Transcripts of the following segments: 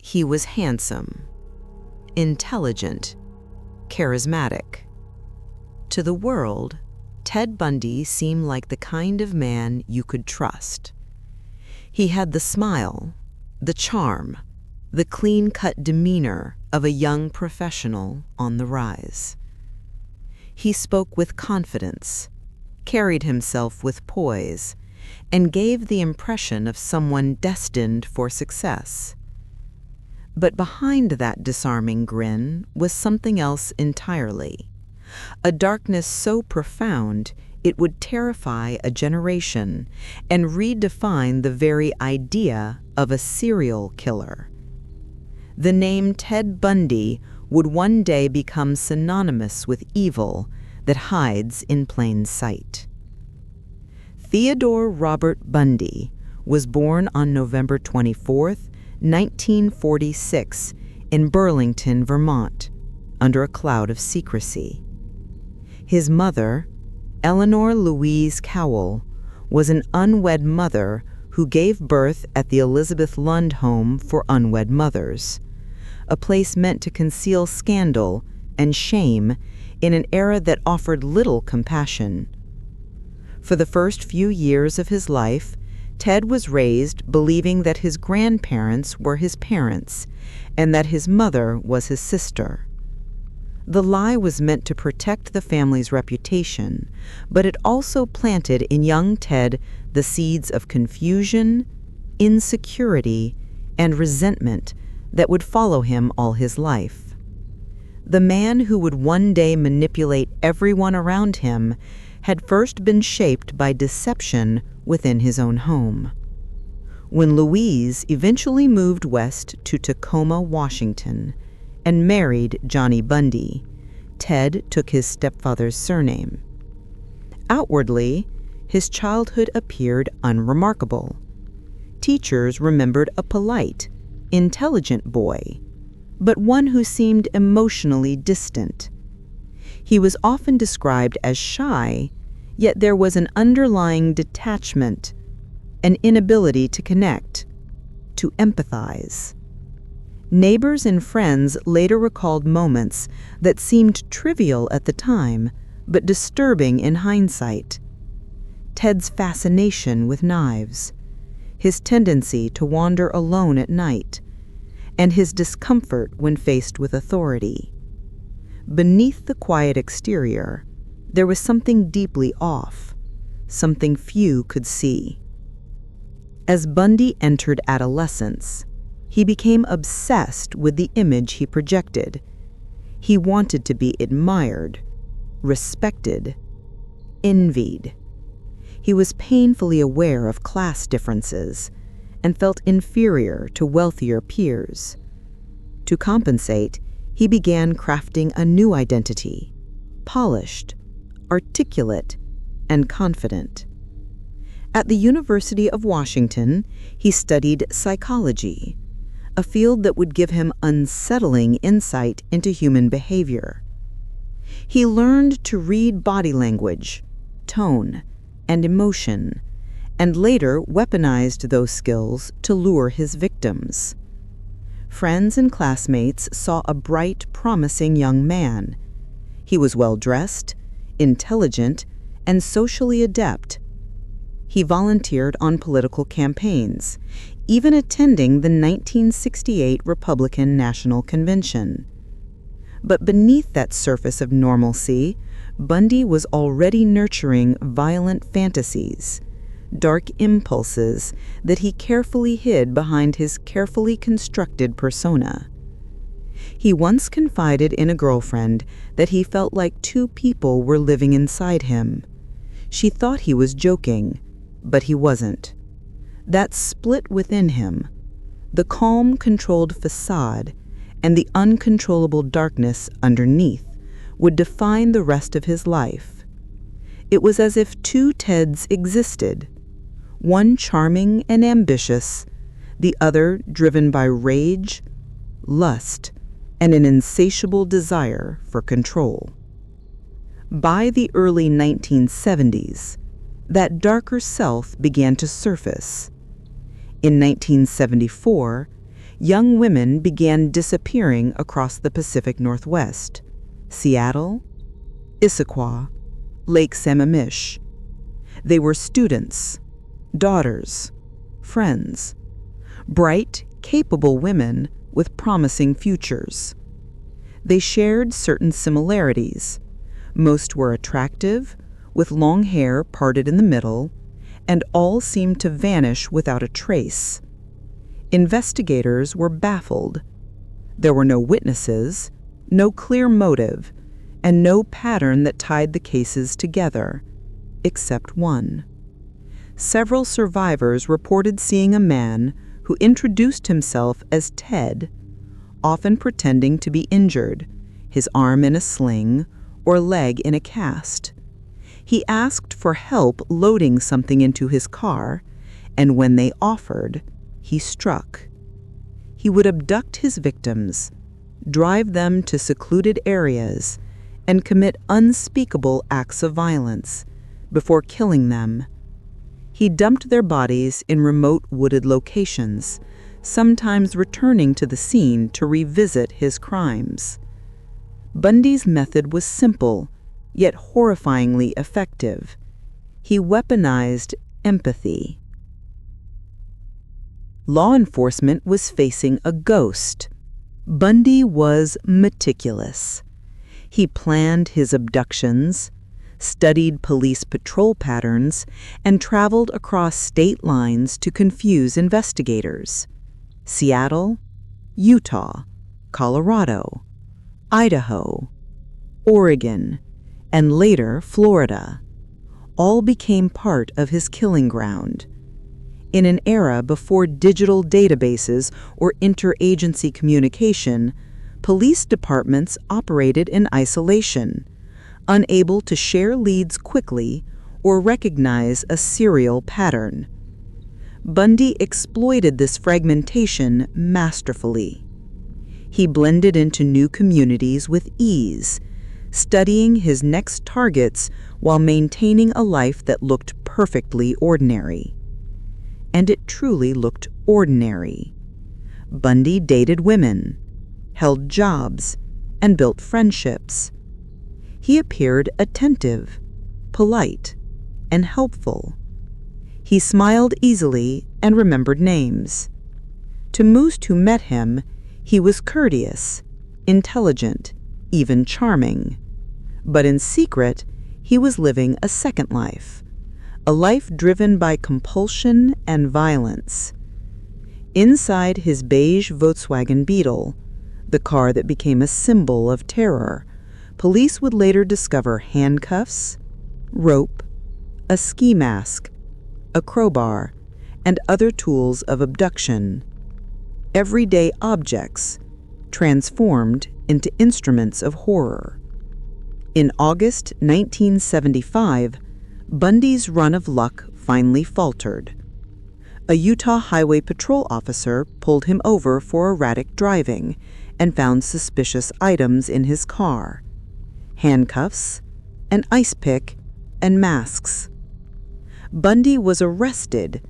He was handsome, intelligent, charismatic. To the world, Ted Bundy seemed like the kind of man you could trust. He had the smile, the charm, the clean-cut demeanor of a young professional on the rise. He spoke with confidence, carried himself with poise, and gave the impression of someone destined for success. But behind that disarming grin was something else entirely, a darkness so profound it would terrify a generation and redefine the very idea of a serial killer. The name Ted Bundy would one day become synonymous with evil that hides in plain sight. Theodore Robert Bundy was born on November 24, 1946, in Burlington, Vermont, under a cloud of secrecy. His mother, Eleanor Louise Cowell, was an unwed mother who gave birth at the Elizabeth Lund Home for Unwed Mothers, a place meant to conceal scandal and shame in an era that offered little compassion. For the first few years of his life, Ted was raised believing that his grandparents were his parents and that his mother was his sister. The lie was meant to protect the family's reputation, but it also planted in young Ted the seeds of confusion, insecurity, and resentment that would follow him all his life. The man who would one day manipulate everyone around him had first been shaped by deception within his own home. When Louise eventually moved west to Tacoma, Washington, and married Johnny Bundy, Ted took his stepfather's surname. Outwardly, his childhood appeared unremarkable. Teachers remembered a polite, intelligent boy, but one who seemed emotionally distant. He was often described as shy, yet there was an underlying detachment, an inability to connect, to empathize. Neighbors and friends later recalled moments that seemed trivial at the time, but disturbing in hindsight. Ted's fascination with knives, his tendency to wander alone at night, and his discomfort when faced with authority. Beneath the quiet exterior, there was something deeply off, something few could see. As Bundy entered adolescence, he became obsessed with the image he projected. He wanted to be admired, respected, envied. He was painfully aware of class differences and felt inferior to wealthier peers. To compensate, he began crafting a new identity, polished, articulate, and confident. At the University of Washington, he studied psychology, a field that would give him unsettling insight into human behavior. He learned to read body language, tone, and emotion, and later weaponized those skills to lure his victims. Friends and classmates saw a bright, promising young man. He was well-dressed, intelligent, and socially adept. He volunteered on political campaigns, even attending the 1968 Republican National Convention. But beneath that surface of normalcy, Bundy was already nurturing violent fantasies, dark impulses that he carefully hid behind his carefully constructed persona. He once confided in a girlfriend that he felt like two people were living inside him. She thought he was joking, but he wasn't. That split within him, the calm, controlled facade, and the uncontrollable darkness underneath, would define the rest of his life. It was as if two Teds existed, one charming and ambitious, the other driven by rage, lust, and an insatiable desire for control. By the early 1970s, that darker self began to surface. In 1974, young women began disappearing across the Pacific Northwest: Seattle, Issaquah, Lake Sammamish. They were students, daughters, friends, bright, capable women with promising futures. They shared certain similarities. Most were attractive, with long hair parted in the middle, and all seemed to vanish without a trace. Investigators were baffled. There were no witnesses, no clear motive, and no pattern that tied the cases together, except one. Several survivors reported seeing a man who introduced himself as Ted, often pretending to be injured, his arm in a sling or leg in a cast. He asked for help loading something into his car, and when they offered, he struck. He would abduct his victims, drive them to secluded areas, and commit unspeakable acts of violence before killing them. He dumped their bodies in remote wooded locations, sometimes returning to the scene to revisit his crimes. Bundy's method was simple, yet horrifyingly effective. He weaponized empathy. Law enforcement was facing a ghost. Bundy was meticulous. He planned his abductions, studied police patrol patterns, and traveled across state lines to confuse investigators. Seattle, Utah, Colorado, Idaho, Oregon, and later Florida, all became part of his killing ground. In an era before digital databases or interagency communication, police departments operated in isolation, unable to share leads quickly or recognize a serial pattern. Bundy exploited this fragmentation masterfully. He blended into new communities with ease, studying his next targets while maintaining a life that looked perfectly ordinary. And it truly looked ordinary. Bundy dated women, held jobs, and built friendships. He appeared attentive, polite, and helpful. He smiled easily and remembered names. To most who met him, he was courteous, intelligent, even charming. But in secret, he was living a second life, a life driven by compulsion and violence. Inside his beige Volkswagen Beetle, the car that became a symbol of terror, police would later discover handcuffs, rope, a ski mask, a crowbar, and other tools of abduction. Everyday objects transformed into instruments of horror. In August 1975, Bundy's run of luck finally faltered. A Utah Highway Patrol officer pulled him over for erratic driving and found suspicious items in his car: handcuffs, an ice pick, and masks. Bundy was arrested,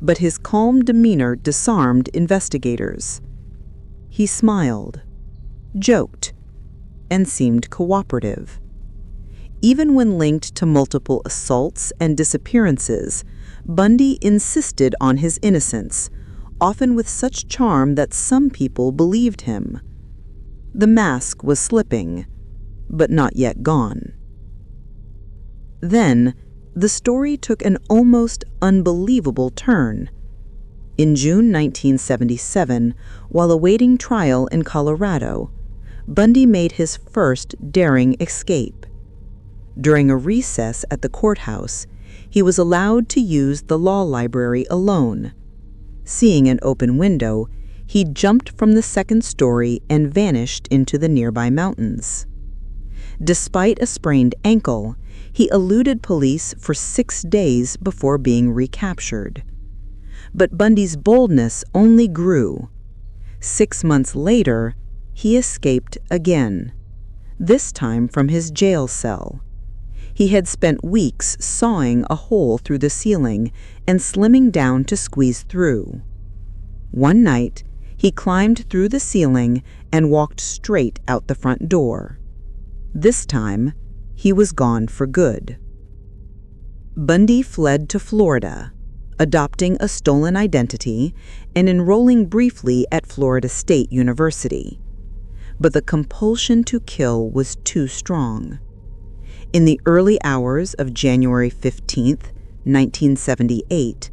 but his calm demeanor disarmed investigators. He smiled, joked, and seemed cooperative. Even when linked to multiple assaults and disappearances, Bundy insisted on his innocence, often with such charm that some people believed him. The mask was slipping, but not yet gone. Then, the story took an almost unbelievable turn. In June 1977, while awaiting trial in Colorado, Bundy made his first daring escape. During a recess at the courthouse, he was allowed to use the law library alone. Seeing an open window, he jumped from the second story and vanished into the nearby mountains. Despite a sprained ankle, he eluded police for 6 days before being recaptured. But Bundy's boldness only grew. 6 months later, he escaped again, this time from his jail cell. He had spent weeks sawing a hole through the ceiling and slimming down to squeeze through. One night, He climbed through the ceiling and walked straight out the front door. This time, he was gone for good. Bundy fled to Florida, adopting a stolen identity and enrolling briefly at Florida State University. But the compulsion to kill was too strong. In the early hours of January 15, 1978,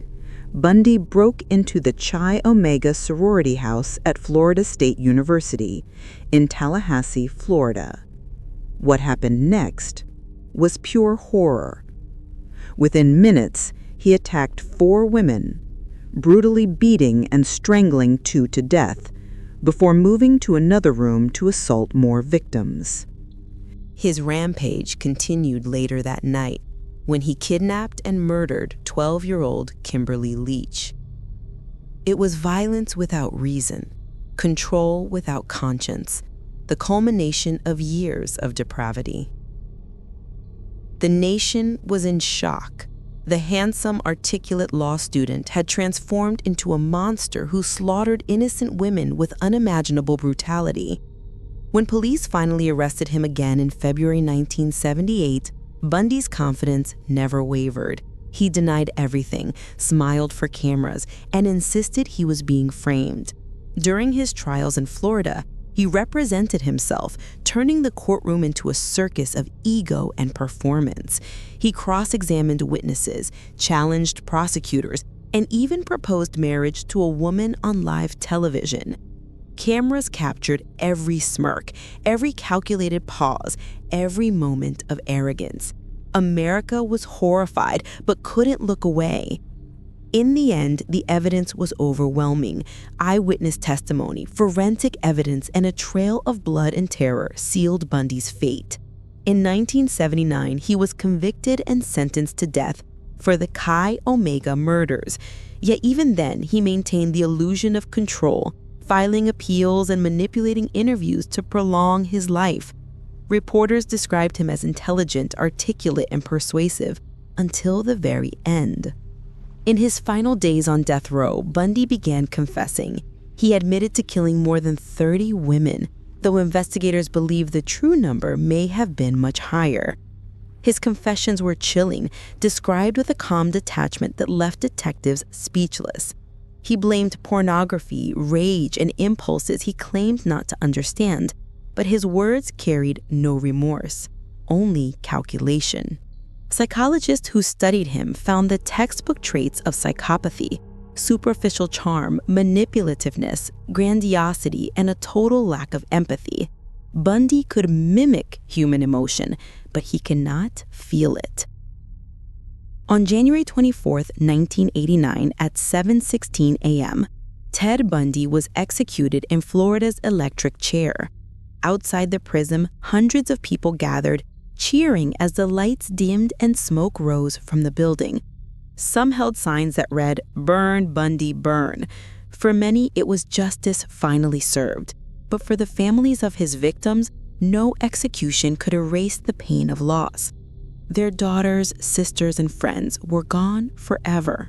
Bundy broke into the Chi Omega sorority house at Florida State University in Tallahassee, Florida. What happened next was pure horror. Within minutes, he attacked 4 women, brutally beating and strangling 2 to death, before moving to another room to assault more victims. His rampage continued later that night when he kidnapped and murdered 12-year-old Kimberly Leach. It was violence without reason, control without conscience, the culmination of years of depravity. The nation was in shock. The handsome, articulate law student had transformed into a monster who slaughtered innocent women with unimaginable brutality. When police finally arrested him again in February 1978, Bundy's confidence never wavered. He denied everything, smiled for cameras, and insisted he was being framed. During his trials in Florida, he represented himself, turning the courtroom into a circus of ego and performance. He cross-examined witnesses, challenged prosecutors, and even proposed marriage to a woman on live television. Cameras captured every smirk, every calculated pause, every moment of arrogance. America was horrified but couldn't look away. In the end, the evidence was overwhelming. Eyewitness testimony, forensic evidence, and a trail of blood and terror sealed Bundy's fate. In 1979, he was convicted and sentenced to death for the Chi Omega murders. Yet even then, he maintained the illusion of control, filing appeals and manipulating interviews to prolong his life. Reporters described him as intelligent, articulate, and persuasive until the very end. In his final days on death row, Bundy began confessing. He admitted to killing more than 30 women, though investigators believe the true number may have been much higher. His confessions were chilling, described with a calm detachment that left detectives speechless. He blamed pornography, rage, and impulses he claimed not to understand, but his words carried no remorse, only calculation. Psychologists who studied him found the textbook traits of psychopathy, superficial charm, manipulativeness, grandiosity, and a total lack of empathy. Bundy could mimic human emotion, but he cannot feel it. On January 24, 1989, at 7:16 a.m., Ted Bundy was executed in Florida's electric chair. Outside the prison, hundreds of people gathered, cheering as the lights dimmed and smoke rose from the building. Some held signs that read, "Burn, Bundy, burn." For many, it was justice finally served. But for the families of his victims, no execution could erase the pain of loss. Their daughters, sisters, and friends were gone forever.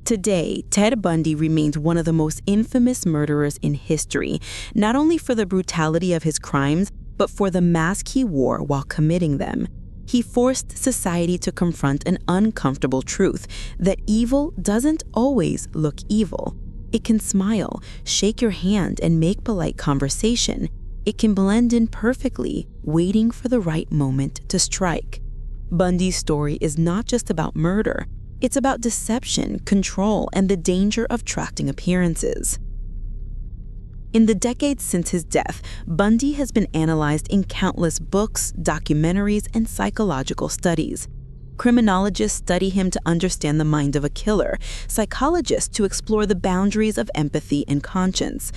Today, Ted Bundy remains one of the most infamous murderers in history, not only for the brutality of his crimes, but for the mask he wore while committing them. He forced society to confront an uncomfortable truth that evil doesn't always look evil. It can smile, shake your hand, and make polite conversation. It can blend in perfectly, waiting for the right moment to strike. Bundy's story is not just about murder. It's about deception, control, and the danger of trusting appearances. In the decades since his death, Bundy has been analyzed in countless books, documentaries, and psychological studies. Criminologists study him to understand the mind of a killer, psychologists to explore the boundaries of empathy and conscience.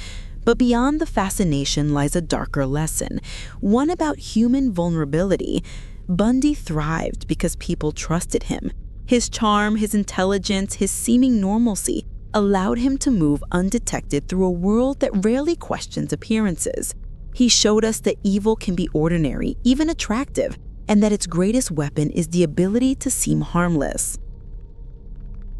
But beyond the fascination lies a darker lesson, one about human vulnerability. Bundy thrived because people trusted him. His charm, his intelligence, his seeming normalcy allowed him to move undetected through a world that rarely questions appearances. He showed us that evil can be ordinary, even attractive, and that its greatest weapon is the ability to seem harmless.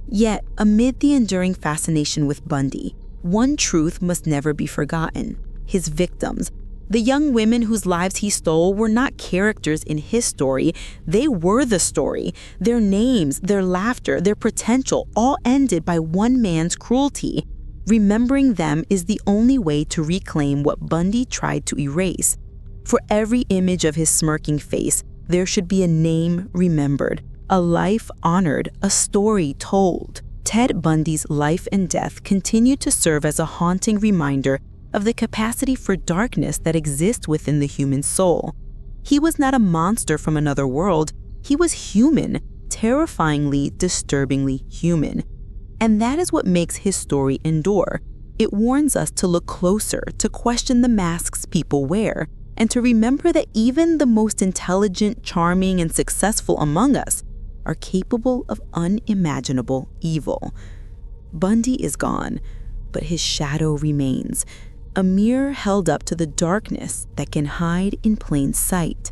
Yet, amid the enduring fascination with Bundy, One truth must never be forgotten: his victims, the young women whose lives he stole, were not characters in his story. They were the story. Their names, their laughter, their potential, all ended by one man's cruelty. Remembering them is the only way to reclaim what Bundy tried to erase. For every image of his smirking face, there should be a name remembered, a life honored, a story told. Ted Bundy's life and death continue to serve as a haunting reminder of the capacity for darkness that exists within the human soul. He was not a monster from another world. He was human, terrifyingly, disturbingly human. And that is what makes his story endure. It warns us to look closer, to question the masks people wear, and to remember that even the most intelligent, charming, and successful among us are capable of unimaginable evil. Bundy is gone, but his shadow remains, a mirror held up to the darkness that can hide in plain sight.